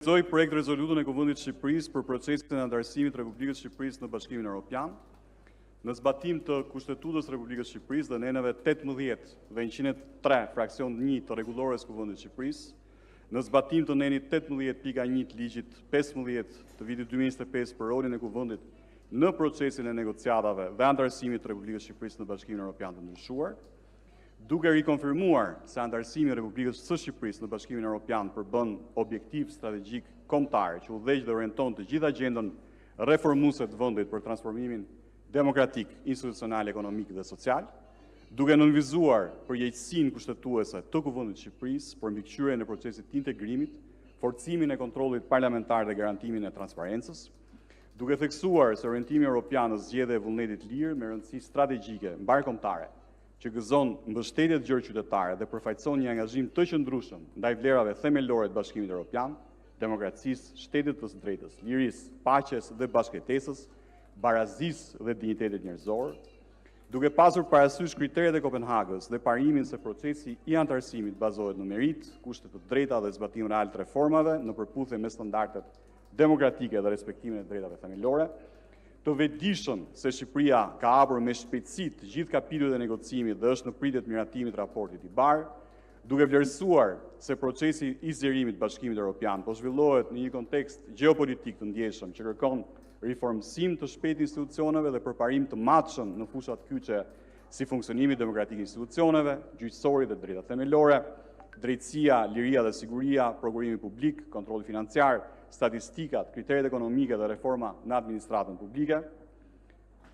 Zoj projekt rezolutën e Kuvendit të Shqipërisë për procesin e antarësimit të Republikës së Shqipërisë në Bashkimin Evropian, në zbatim të Kushtetutës së Republikës së Shqipërisë dhe neneve 18 dhe 103 fraksion 1 të rregullores të Kuvendit të Shqipërisë, në zbatim të nenit 18.1 të ligjit 15 të vitit 2025 për rolin e Kuvendit në procesin e negociatave dhe antarësimit të Republikës së Shqipërisë në Bashkimin Evropian të ndryshuar, duke rikonfirmuar se antarësimi i Republikës së Shqipërisë në Bashkimin Evropian përbën objektiv strategjik kombëtar që udhëheq dhe orienton të gjithë agjendën reformuese të vendit për transformimin demokratik, institucional, ekonomik dhe social, duke nënvizuar përgjegjësinë kushtetuese të Kuvendit të Shqipërisë për mbikëqyrjen e procesit të integrimit, forcimin e kontrollit parlamentar dhe garantimin e transparencës, duke theksuar se orientimi evropian në zgjedhje e vullnetit lirë me rëndësi strategjike mbarkombëtare që gëzon mbështetje të gjërë qytetare dhe përfaqëson një angazhim të qëndrueshëm ndaj vlerave themelore të Bashkimit Evropian, demokracisë, shtetit të drejtës, lirisë, paqes dhe bashkëjetesës, barazisë dhe dignitetit njerëzor, duke pasur parasysh kriteret e Kopenhagës dhe parimin se procesi i antarësimit bazohet në merit, kushte të drejta dhe zbatim real të reformave në përputhje me standardet demokratike dhe respektimin e drejtave themelore, të vetëdijshëm se Shqipëria ka hapur me shpejtësi të gjithë kapitujt e negocimit dhe është në pritje të miratimit të raportit i Bar, duke vlerësuar se procesi i zgjerimit të Bashkimit Evropian po zhvillohet në një kontekst gjeopolitik të ndjeshëm që kërkon riformësim të shpejtë institucioneve dhe përparim të matshëm në fushat kyçe si funksionimi demokratik i institucioneve, gjyqësori dhe drejtat themelore, drejtësia, liria dhe siguria, prokurimi publik, kontrolli financiar, statistikat, kriteret ekonomike dhe reforma në administratën publike,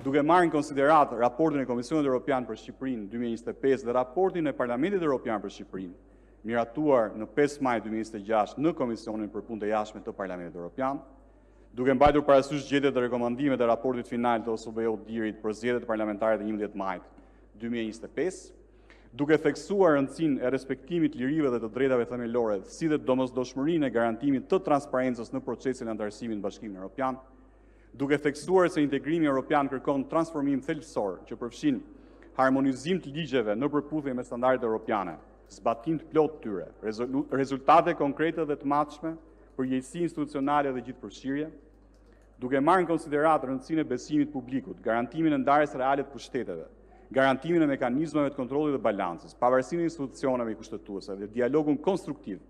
duke marrë në konsiderat raportin e Komisionit Evropian për Shqipërinë 2025 dhe raportin e Parlamentit Evropian për Shqipërinë, miratuar në 5 maj 2026 në Komisionin për Punë të Jashtme të Parlamentit Evropian, duke mbajtur parasysh zgjedhjet dhe rekomandimet e raportit final të OSBE-dirit për zgjedhjet parlamentare të 11 majit 2025, duke theksuar rëndësinë e respektimit lirive dhe të drejtave themelore, si dhe domosdoshmërinë e garantimit të transparencës në procesin e antarësimit në Bashkimin Evropian, duke theksuar se integrimi evropian kërkon transformim thelbësor që përfshin harmonizim të ligjeve në përputhje me standardet evropiane, zbatim të plotë tyre, rezultate konkrete dhe të matshme, përgjegjësi institucionale dhe gjithëpërfshirje, duke marrë në konsiderat rëndësinë e besimit publikut, garantimin e ndarjes reale të pushteteve, garantimin e mekanizmave të kontrollit dhe balancës, pavarësinë e institucioneve kushtetuese dhe dialogun konstruktiv,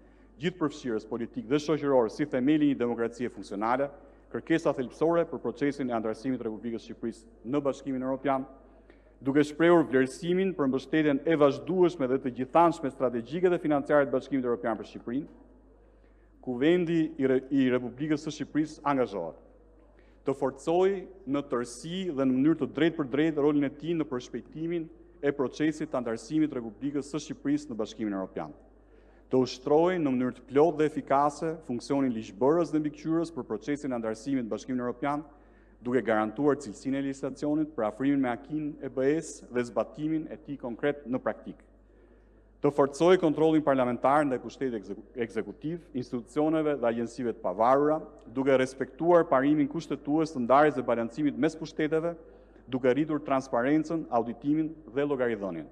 gjithëpërfshirës politik dhe shoqëror si themeli i një demokracie funksionale, kërkesa thelbësore për procesin e antarësimit të Republikës së Shqipërisë në Bashkimin Evropian, duke shprehur vlerësimin për mbështetjen e vazhdueshme dhe të gjithanshme strategjike dhe financiare të Bashkimit Evropian për Shqipërinë, Kuvendi i Republikës së Shqipërisë angazhohet të forcojë në tërësi dhe në mënyrë të drejtë për drejtë rolin e tij në përshpejtimin e procesit të antarësimit të Republikës së Shqipërisë në Bashkimin Evropian, të ushtrojë në mënyrë të plotë dhe efikase funksionin ligjbërës dhe mbikëqyrës për procesin e antarësimit të Bashkimit Evropian, duke garantuar cilësinë e legjislacionit për afrimin me akin e BE-s dhe zbatimin e tij konkret në praktikë. Të forcojë kontrollin parlamentar ndaj pushtetit ekzekutiv, institucioneve dhe agjencive të pavarura, duke respektuar parimin kushtetues të ndarjes dhe balancimit mes pushteteve, duke rritur transparencën, auditimin dhe llogaridhënien.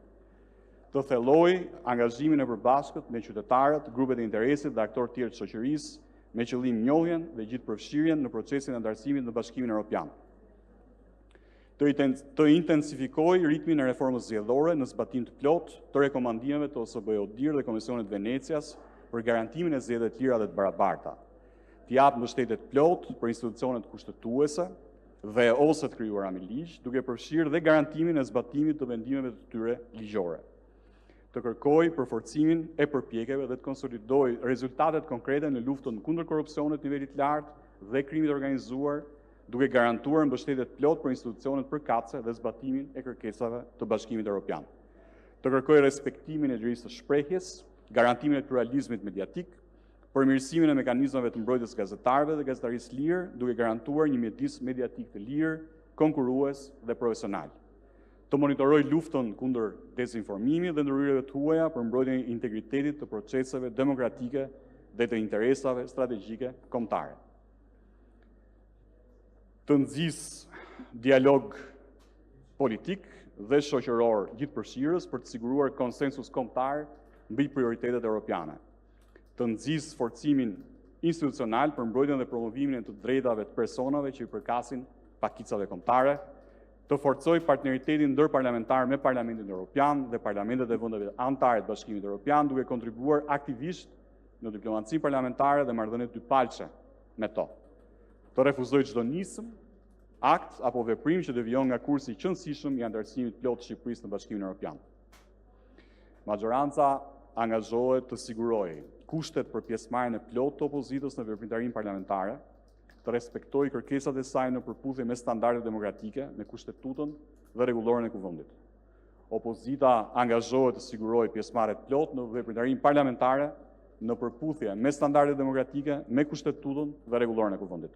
Të thellojë angazhimin e përbashkët me qytetarët, grupet e interesit dhe aktorë tjerë të shoqërisë, me qëllim njohjen dhe gjithëpërfshirjen në procesin e antarësimit në Bashkimin Evropian. Të intensifikoj ritmin e reformës zgjedhore në zbatim të plotë të rekomandimeve të OSBE-dir dhe Komisionit Venecias për garantimin e zgjedhjeve të lira dhe të barabarta. Të japë mbështetje të plotë për institucionet kushtetuese dhe ose të krijuara me ligj, duke përfshirë dhe garantimin e zbatimit të vendimeve të tyre ligjore. Të kërkoj përforcimin e përpjekjeve dhe të konsolidoj rezultatet konkrete në luftën kundër korrupsionit në nivelit lartë dhe krimit organizuar, duke garantuar mbështetje të plotë për institucionet përkatëse dhe zbatimin e kërkesave të Bashkimit Evropian. Të kërkoj respektimin e lirisë së shprehjes, garantimin e pluralizmit mediatik, përmirësimin e mekanizmave të mbrojtjes gazetarëve dhe gazetarisë lirë, duke garantuar një mjedis mediatik të lirë, konkurrues dhe profesional. Të monitoroj luftën kundër dezinformimit dhe ndryrave të huaja për mbrojtjen e integritetit të proceseve demokratike dhe të interesave strategjike kombëtare. Të nxjisë dialog politik dhe shoqëror gjithëpërfshirës për të siguruar konsensus kombëtar mbi prioritetet evropiane. Të nxjisë forcimin institucional për mbrojtjen dhe promovimin e të drejtave të personave që i përkasin pakicave kombëtare, të forcoj partneritetin ndërparlamentar me Parlamentin Evropian dhe parlamentet e vendeve anëtare të Bashkimit Evropian, duke kontribuar aktivisht në diplomacinë parlamentare dhe marrëdhënie dypalçe me to. Të refuzoj çdo nismë, akt apo veprim që devijon nga kursi i qëndësishëm i anëtarësimit plot të Shqipërisë në Bashkimin Evropian. Majoranca angazhohet të sigurojë kushtet për pjesëmarrjen e plotë të opozitës në veprimtarinë parlamentare, të respektojë kërkesat e saj në përputhje me standardet demokratike, me kushtetutën dhe rregulloren e kuvendit. Opozita angazhohet të sigurojë pjesëmarrje të plotë në veprimtarinë parlamentare në përputhje me standardet demokratike, me kushtetutën dhe rregulloren e kuvendit.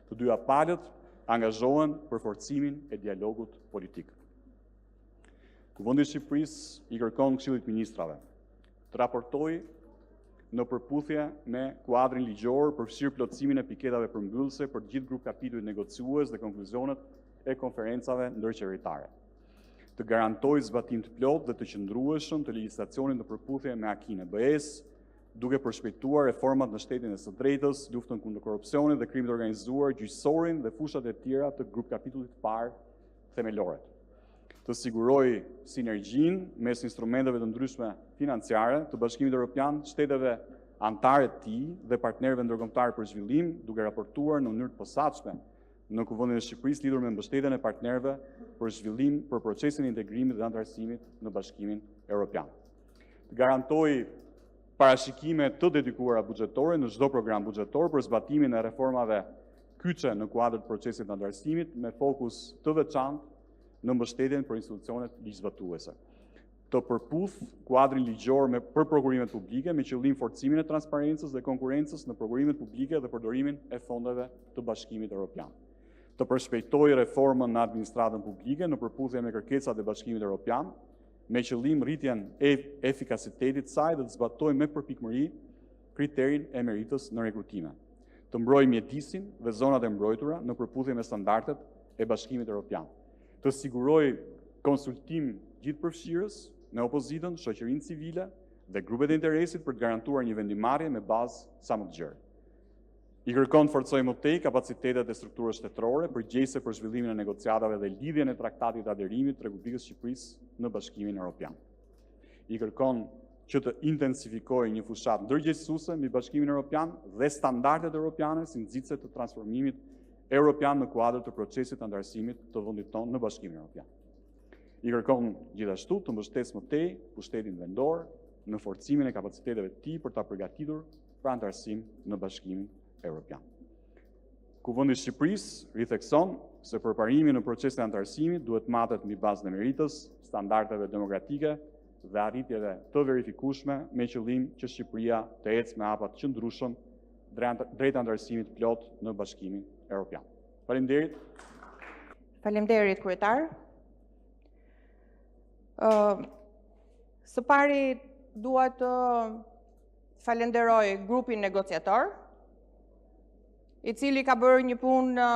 Të dyja palët angazhohen për forcimin e dialogut politik. Kuvendi i Shqipërisë i kërkon Këshillit Ministrave të raportojë në përputhje me kuadrin ligjor përfshirë plotësimin e piketave përmbyllëse për gjithë grup kapitujt negociues dhe konkluzionet e konferencave ndërqeveritare. Të garantojë zbatim të plotë dhe të qëndrueshëm të legjislacionit në përputhje me akinë e BE-s, duke përshpejtuar reformat në shtetin e së drejtës, luftën kundër korrupsionit dhe krimit organizuar, gjyqësorin dhe fushat e tjera të grup kapitullit të parë themelore. Të sigurojë sinergjinë mes instrumenteve të ndryshme financiare të Bashkimit Evropian, shteteve anëtare të tij dhe partnerëve ndërkombëtar për zhvillim, duke raportuar në mënyrë të posaçme në Kuvendin e Shqipërisë lidhur me mbështetjen e partnerëve për zhvillim për procesin e integrimit dhe anëtarësimit në Bashkimin Evropian. Të garantojë parashikime të dedikuara buxhetore në çdo program buxhetor për zbatimin e reformave kyçe në kuadër të procesit të anëtarësimit me fokus të veçantë në mbështetjen për institucionet ligjzbatuese. Të përputh kuadrin ligjor për prokurimet publike me qëllim forcimin e transparencës dhe konkurrencës në prokurimet publike dhe përdorimin e fondeve të Bashkimit Evropian. Të përshpejtojë reformën në administratën publike në përputhje me kërkesat e Bashkimit Evropian, me qëllim rritjen e efikasitetit saj dhe të zbatojë me përpikmëri kriterin e meritës në rekrutime. Të mbrojë mjedisin dhe zonat e mbrojtura në përputhje me standardet e Bashkimit Evropian. Të sigurojë konsultim gjithëpërfshirës me opozitën, shoqërinë civile dhe grupet e interesit për të garantuar një vendimarrje me bazë sa më të gjerë. I kërkon të forcojë më tej kapacitetet e strukturës shtetërore përgjegjëse për zhvillimin e negociatave dhe lidhjen e traktatit të aderimit të Republikës Shqipërisë në Bashkimin Evropian. I kërkon që të intensifikojë një fushat ndërgjegjësuese mbi Bashkimin Evropian dhe standardet evropiane si nxitse të transformimit Evropian në kuadër të procesit të anëtarësimit të vendit tonë në Bashkimin Evropian. I kërkon gjithashtu të mbështesë më tej pushtetin vendor në forcimin e kapaciteteve të tij për ta përgatitur për anëtarësim në Bashkimin Evropian. Kuvendi i Shqipërisë rithekson se përparimi në procesin e anëtarësimit duhet matet mbi bazën e meritës, standardeve demokratike dhe arritjeve të verifikueshme me qëllim që Shqipëria të ecë me hapa të qëndrueshëm drejt anëtarësimit plot në Bashkimin Evropian. Faleminderit. Faleminderit kryetar. Së pari dua të falenderoj grupin negociator, i cili ka bërë një punë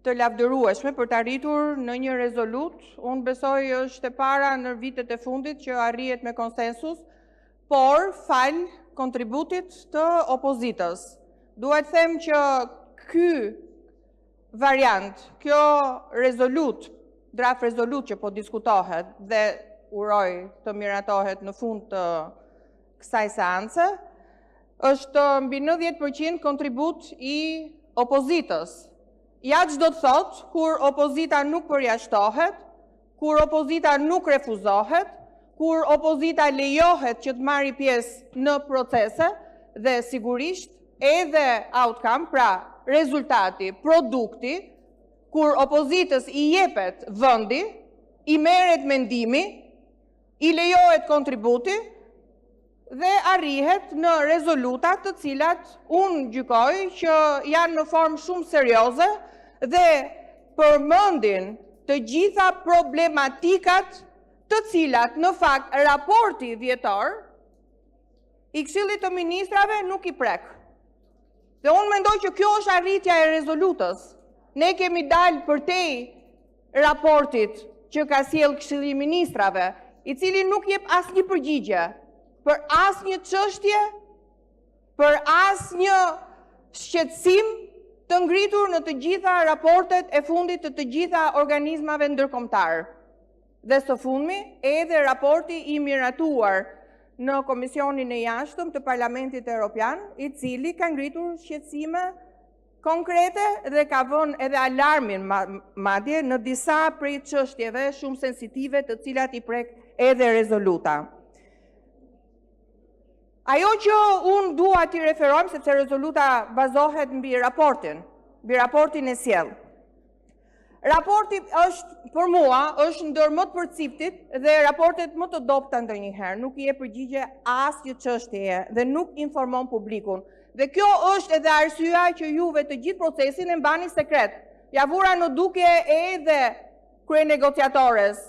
të lavdërueshme për të arritur në një rezolut. Unë besoj është e para në vitet e fundit që arrihet me konsensus, por fal kontributit të opozitës. Duhet them që ky variant, kjo rezolut, draft rezolut që po diskutohet dhe uroj të miratohet në fund të kësaj seance, është mbi 90% kontribut i opozitës. Ja çdo të thot, kur opozita nuk përjashtohet, kur opozita nuk refuzohet, kur opozita lejohet që të marrë pjesë në procese dhe sigurisht edhe outcome, pra rezultati, produkti, kur opozitës i jepet vendi, i merret mendimi, i lejohet kontributi dhe arrihet në rezolutat të cilat unë gjykoj që janë në formë shumë serioze dhe përmendin të gjitha problematikat të cilat në fakt raporti vjetor i Këshillit të Ministrave nuk i prek. Dhe unë mendoj që kjo është arritja e rezolutës. Ne kemi dalë përtej raportit që ka sjell Këshilli i Ministrave, i cili nuk jep asnjë përgjigje për asnjë çështje për asnjë shqetësim të ngritur në të gjitha raportet e fundit të gjitha organizmave ndërkombëtar. Dhe së fundmi, edhe raporti i miratuar në Komisionin e Jashtëm të Parlamentit Evropian, i cili ka ngritur shqetësime konkrete dhe ka vënë edhe alarmin madje në disa prej çështjeve shumë sensitive të cilat i prek edhe rezoluta. Ajo që unë dua t'i referojmë, sepse rezoluta bazohet mbi raportin e sjell. Raporti është, për mua, është ndër më të përciptit dhe raportet më të dobta ndonjëherë, nuk i jep përgjigje asnjë çështjeje dhe nuk informon publikun. Dhe kjo është edhe arsyeja që juve të gjithë procesin e mbani sekret. Ja vura në dukje edhe kryenegociatores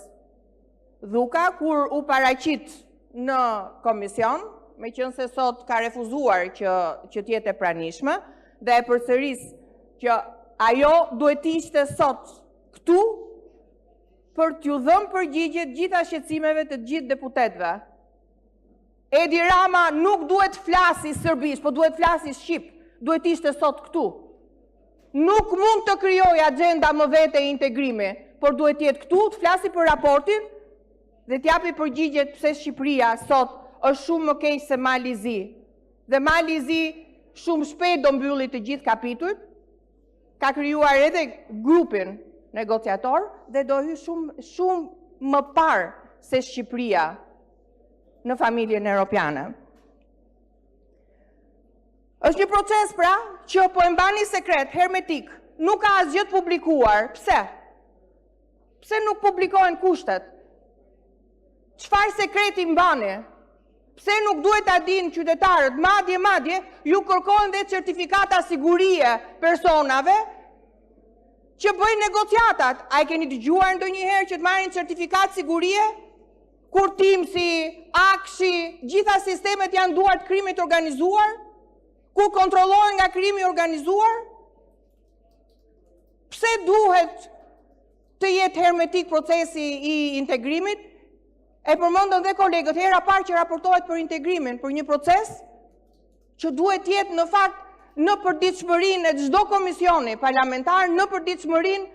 Dhuka, kur u paraqit në komision, meqense sot ka refuzuar që t'jetë e pranishme, dhe e përsëris që ajo duhet ishte sot këtu për t'ju dhënë përgjigje të gjitha shqetësimeve të gjithë deputetëve. Edi Rama nuk duhet flasi serbisht, po duhet flasi shqip, duhet ishte sot këtu. Nuk mund të krijoj agenda më vete e integrimi, por duhet jetë këtu, të flasi për raportin dhe t'japi përgjigjet pse Shqipëria sot është shumë më keq se Mali Zi. Dhe Mali Zi shumë shpejt do mbylli të gjithë kapitujt, ka krijuar edhe grupin negociator dhe do hy shumë më parë se Shqipëria në familjen europiane. Është një proces pra që po e mbani sekret, hermetik, nuk ka asgjë të publikuar. Pse? Pse nuk publikohen kushtet? Çfarë sekreti mbani? Pse nuk duhet ta dinë qytetarët, madje ju kërkojnë dhe certifikata sigurie personave që bëjnë negociatat. A e keni dëgjuar ndonjëherë që të marrin certifikat sigurie? Kur Timsi, Akshi, gjitha sistemet janë duart krimit organizuar? Ku kontrollohen nga krimi organizuar? Pse duhet të jetë hermetik procesi i integrimit? E përmendën dhe kolegët, hera parë që raportohet për integrimin, për një proces që duhet jetë në fakt në përditshmërinë e çdo komisioni parlamentar, në përditshmërinë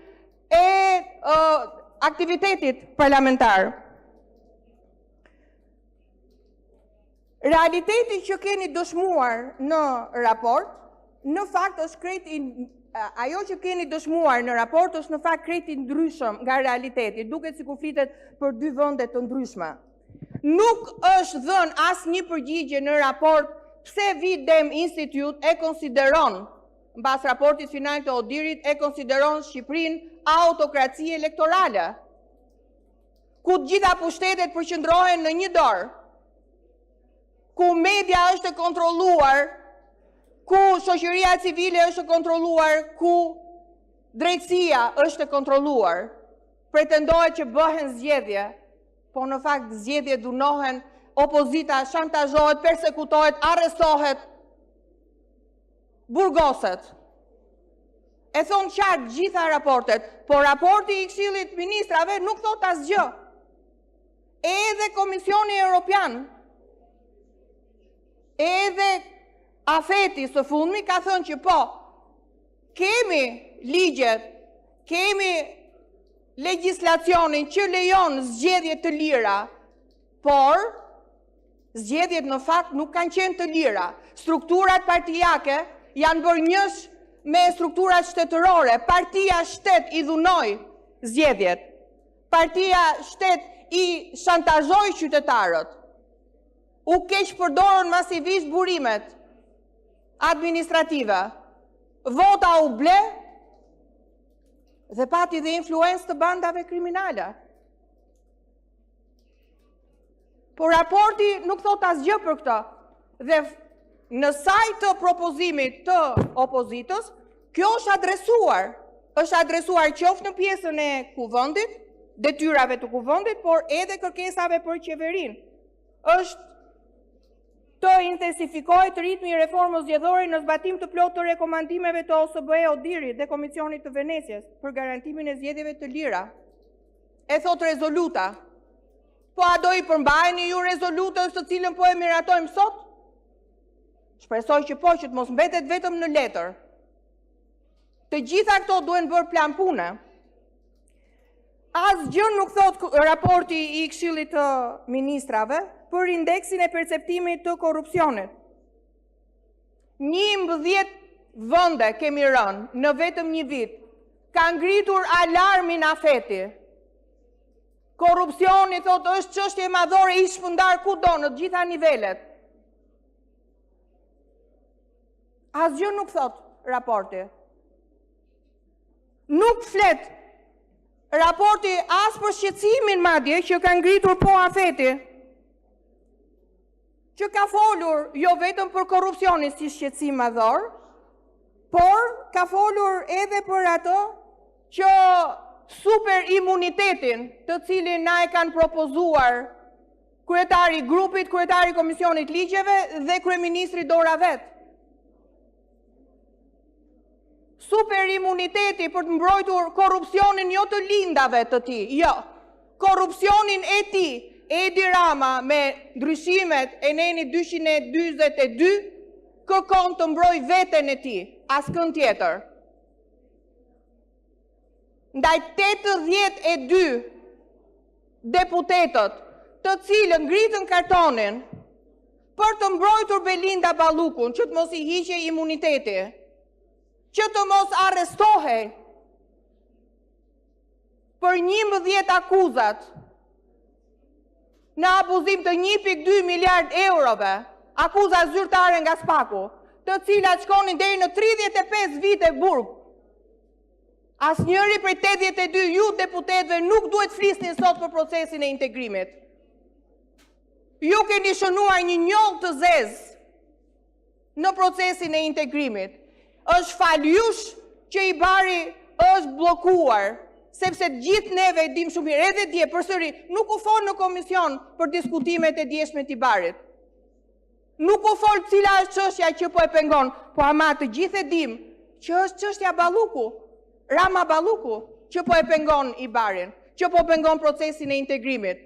e aktivitetit parlamentar. Realiteti që keni dëshmuar në raport, në fakt është krejt ajo që keni dëshmuar në raport është në fakt krejt i ndryshëm nga realiteti, duket sikur flitet për dy vende të ndryshme. Nuk është dhënë asnjë përgjigje në raport pse Videm Institute e konsideron, mbas raportit final të Odirit, e konsideron Shqipërinë autokraci elektorale, ku të gjitha pushtetet përqendrohen në një dorë, ku media është e kontrolluar, ku shoqëria civile është e kontrolluar, ku drejtësia është e kontrolluar. Pretendohet që bëhen zgjedhje, po në fakt zgjedhje dunohen, opozita shantazhohet, persekutohet, arrestohet, burgoset. E thonë qartë gjitha raportet, po raporti i Këshillit Ministrave nuk thot asgjë. Edhe Komisioni Evropian, edhe Afeti së fundmi ka thënë që po, kemi ligjet, kemi legjislacionin që lejon zgjedhje të lira, por zgjedhjet në fakt nuk kanë qenë të lira. Strukturat partijake janë bërë njësh me strukturat shtetërore. Partia shtet i dhunoi zgjedhjet. Partia shtet i shantazhoi qytetarët. U keq përdorën masivisht burimet administrative. Vota u ble dhe pati dhe influencë të bandave kriminale. Por raporti nuk thot asgjë për këtë. Dhe në sajt të propozimit të opozitës, kjo është adresuar. Është adresuar qoftë në pjesën e kuvendit, detyrave të kuvendit, por edhe kërkesave për qeverinë. Është të intensifikohet ritmi i reformës zgjedhore në zbatim të plotë të rekomandimeve të OSBE Odirit dhe Komisionit të Venecias për garantimin e zgjedhjeve të lira. E thot rezoluta. Po a do i përmbajeni ju rezolutës të cilën po e miratojmë sot? Shpresoj që po, që të mos mbetet vetëm në letër. Të gjitha këto duhen bërë plan pune. Asgjë nuk thot raporti i Këshillit të Ministrave për indeksin e perceptimit të korrupsionit. 11 vende kemi rënë në vetëm një vit, ka ngritur alarmin afeti. Korrupsioni, thot, është çështje madhore i shpërndar kudo në të gjitha nivelet. Asgjë nuk thot raporti. Nuk flet raporti as për shqetësimin madje që ka ngritur po afeti, që ka folur jo vetëm për korrupsionin si shqetësim madhor, por ka folur edhe për ato që super imunitetin të cilin na e kanë propozuar kryetari i grupit, kryetari i Komisionit Ligjeve dhe kryeministri Dora Vet. Super imuniteti për të mbrojtur korrupsionin jo të lindave të tij, jo. Korrupsionin e tij, Edi Rama me ndryshimet e neni 242 kërkon të mbroj veten e tij, askën tjetër. Ndaj 82 deputetët të cilën ngritën kartonin për të mbrojtur Belinda Ballukun, që të mos i hiqej imuniteti, që të mos arrestohej për 11 akuzat në abuzim të 1.2 miliard eurove, akuza zyrtare nga Spaku, të cilat shkonin deri në 35 vite burg. Asnjëri prej 82 ju deputetëve nuk duhet flisnin sot për procesin e integrimit. Ju keni shënuar një njoll të zezë në procesin e integrimit. Është faljush që i bari është blokuar, sepse gjithë neve dim shumë mirë, edhe dje përsëri, nuk u fol në komision për diskutimet e djeshme të barit. Nuk u fol cila është çështja që po e pengon, po ama të gjithë e dim që është çështja Balluku, Rama Balluku, që po e pengon i barin, që po pengon procesin e integrimit.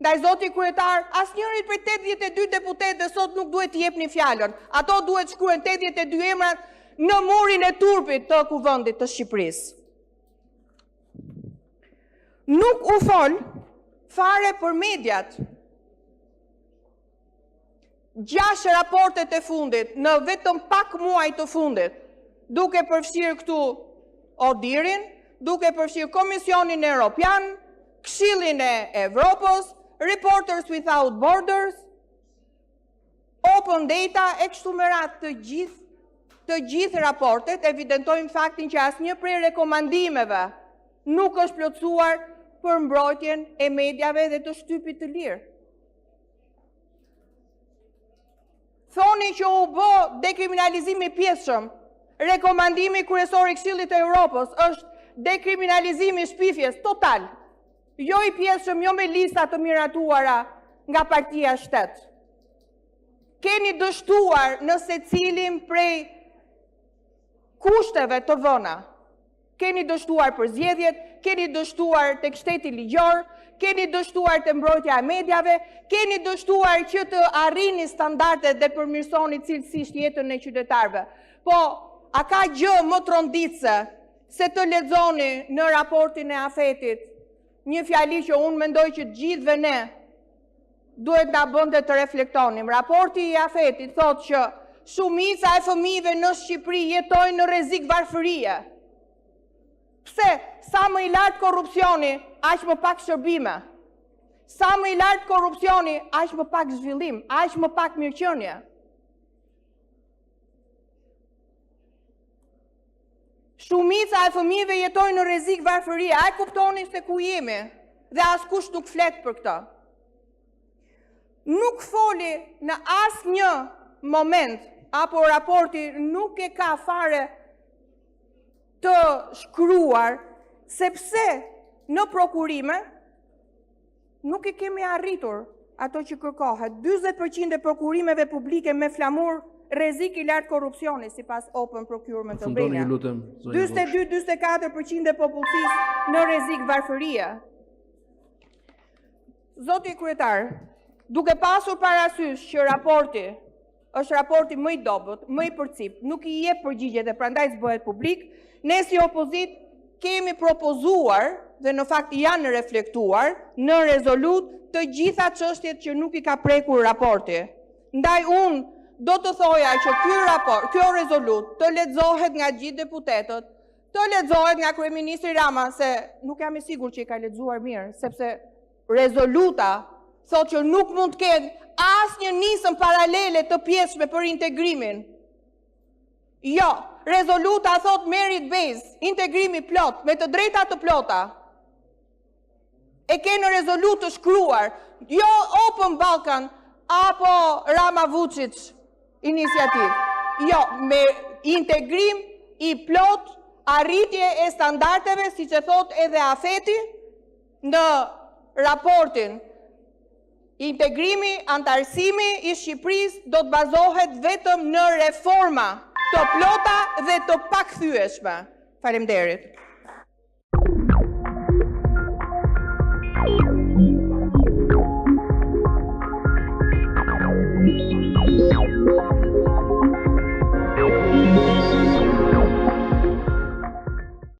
Ndaj zoti kryetar, asnjërit prej 82 deputetëve sot nuk duhet t'i jepni fjalën. Ato duhet shkruhen 82 emrat në murin e turpit të Kuvendit të Shqipërisë. Nuk u fol fare për mediat. 6 raportet e fundit, në vetëm pak muaj të fundit, duke përfshirë këtu Odirin, duke përfshirë Komisionin Evropian, Këshillin e Evropës, Reporters Without Borders, Open Data, e kështu me radhë të gjithë raportet evidentojnë faktin që asnjë prej rekomandimeve nuk është plotësuar për mbrojtjen e mediave dhe të shtypit të lirë. Thoni që u bë dekriminalizimi pjesëshëm. Rekomandimi kryesor i Këshillit të Evropës është dekriminalizimi shpifjes total. Jo i pjesëshëm, jo me lista të miratuara nga Partia Shtet. Keni dështuar në secilin prej kushteve të vëna. Keni dështuar për zgjedhjet, keni dështuar tek shteti ligjor, keni dështuar të mbrojtja e mediave, keni dështuar që të arrini standardet dhe përmirësoni cilësisht jetën e qytetarëve. Po, a ka gjë më tronditse se të lexoni në raportin e afetit një fjali që unë mendoj që gjithëve ne duhet na bënte të reflektonim. Raporti i afetit thotë që shumica e fëmijëve në Shqipëri jetojnë në rrezik varfërie. Pse? Sa më i lartë korrupsioni, aq më pak shërbime. Sa më i lartë korrupsioni, aq më pak zhvillim, aq më pak mirëqenie. Shumica e fëmijëve jetojnë në rrezik varfërie. A e kuptoni se ku jemi? Dhe askush nuk flet për këtë. Nuk foli në asnjë moment, apo raporti nuk e ka fare të shkruar, sepse në prokurime nuk e kemi arritur ato që kërkohet. 40% e prokurimeve publike me flamur rrezik i lartë korrupsioni, sipas Open Procurement Albania. 42-44% e popullsisë në rrezik varfërie. Zoti kryetar, duke pasur parasysh që raporti është raporti më i dobët, më i përcip, nuk i jep përgjigje dhe prandaj s'bëhet publik. Ne si opozit kemi propozuar dhe në fakt janë reflektuar në rezolut të gjitha çështjet që nuk i ka prekur raporti. Ndaj unë do të thoja që kjo rezolut të lexohet nga gjithë deputetët, të lexohet nga kryeministri Rama, se nuk jam i sigurt që i ka lexuar mirë, sepse rezoluta thot që nuk mund të ketë asnjë nisëm paralele të pjesshme për integrimin. Jo, rezoluta thot merit based, integrimi plot, me të drejta të plota. E ke në rezolut të shkruar, jo Open Balkan, apo Rama Vučić iniciativ. Jo, me integrim i plot, arritje e standardeve, si që thot edhe Afeti, në raportin. Integrimi, antarësimi i Shqipërisë do të bazohet vetëm në reforma të plota dhe të pakthyeshme. Faleminderit.